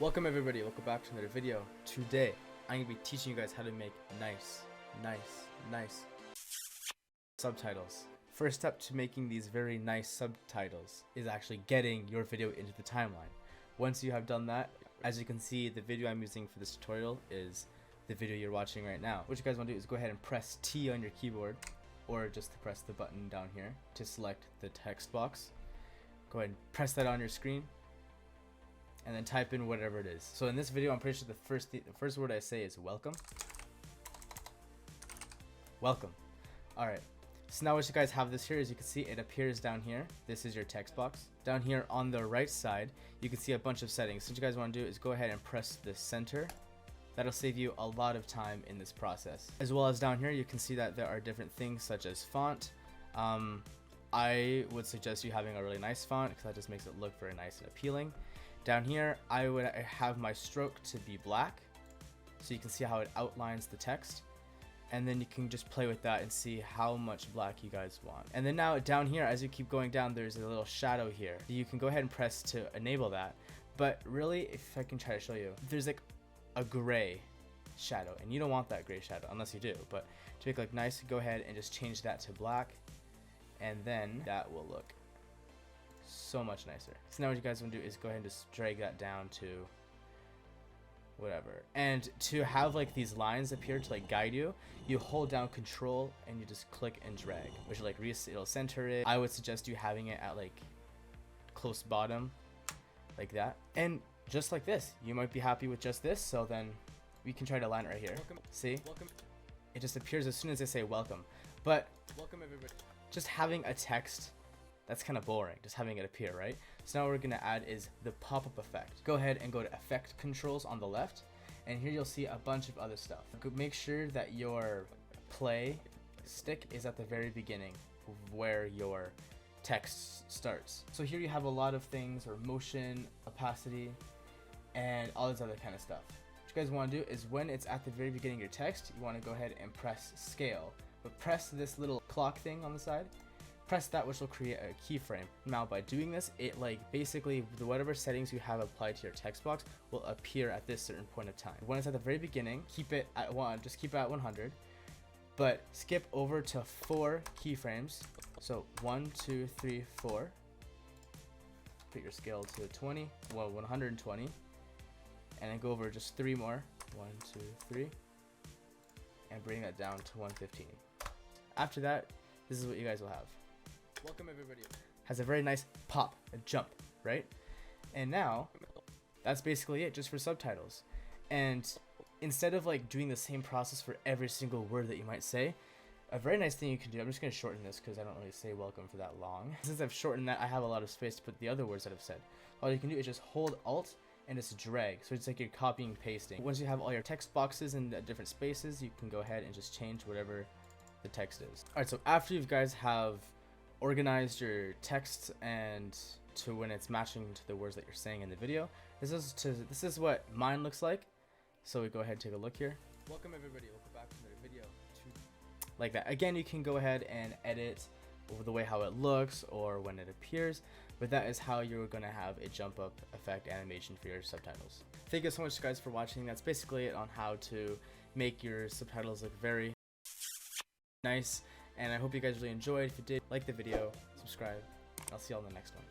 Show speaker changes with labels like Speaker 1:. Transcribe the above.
Speaker 1: Welcome everybody, welcome back to another video. Today, I'm going to be teaching you guys how to make nice subtitles. First step to making these very nice subtitles is actually getting your video into the timeline. Once you have done that, as you can see, the video I'm using for this tutorial is the video you're watching right now. What you guys want to do is go ahead and press T on your keyboard, or just press the button down here to select the text box. Go ahead and press that on your screen, and then type in whatever it is. So in this video, I'm pretty sure the first word I say is welcome. Welcome. Alright, so now what you guys have this here, as you can see, it appears down here. This is your text box. Down here on the right side, you can see a bunch of settings. So what you guys want to do is go ahead and press the center. That'll save you a lot of time in this process. As well as down here, you can see that there are different things such as font. I would suggest you having a really nice font because that just makes it look very nice and appealing. Down here, I would have my stroke to be black, so you can see how it outlines the text, and then you can just play with that and see how much black you guys want. And then now down here, as you keep going down, there's a little shadow here. You can go ahead and press to enable that, but really, if I can try to show you, there's like a gray shadow, and you don't want that gray shadow unless you do. But to make it look nice, go ahead and just change that to black, and then that will look so much nicer. So now what you guys want to do is go ahead and just drag that down to whatever. And to have like these lines appear to like guide you, you hold down Control and you just click and drag, which like it'll center it. I would suggest you having it at like close bottom, like that. And just like this, you might be happy with just this. So then we can try to line it right here. Welcome. See? Welcome. It just appears as soon as I say welcome. But welcome everybody. Just having a text, that's kind of boring, just having it appear, right? So now what we're going to add is the pop-up effect. Go ahead and go to Effect Controls on the left, and here you'll see a bunch of other stuff. Make sure that your play stick is at the very beginning where your text starts. So here you have a lot of things, or motion, opacity, and all this other kind of stuff. What you guys want to do is when it's at the very beginning of your text, you want to go ahead and press Scale. But press this little clock thing on the side. Press that, which will create a keyframe. Now by doing this, it like basically whatever settings you have applied to your text box will appear at this certain point of time. When it's at the very beginning, keep it at 1, just keep it at 100, but skip over to 4 keyframes. So 1, 2, 3, 4. Put your scale to 20, well 120, and then go over just 3 more. 1, 2, 3, and bring that down to 115. After that, this is what you guys will have. Welcome everybody. Has a very nice pop, a jump, right? And now, that's basically it, just for subtitles. And instead of like doing the same process for every single word that you might say, a very nice thing you can do, I'm just going to shorten this because I don't really say welcome for that long. Since I've shortened that, I have a lot of space to put the other words that I've said. All you can do is just hold Alt and just drag, so it's like you're copying and pasting. Once you have all your text boxes in different spaces, you can go ahead and just change whatever the text is. Alright, so after you guys have organized your text and to when it's matching to the words that you're saying in the video, this is what mine looks like. So we go ahead and take a look here. Welcome everybody, welcome back to another video. Like that. Again, you can go ahead and edit over the way how it looks or when it appears, but that is how you're going to have a jump up effect animation for your subtitles. Thank you so much guys for watching. That's basically it on how to make your subtitles look very nice, and I hope you guys really enjoyed. If you did, like the video, subscribe. I'll see you all in the next one.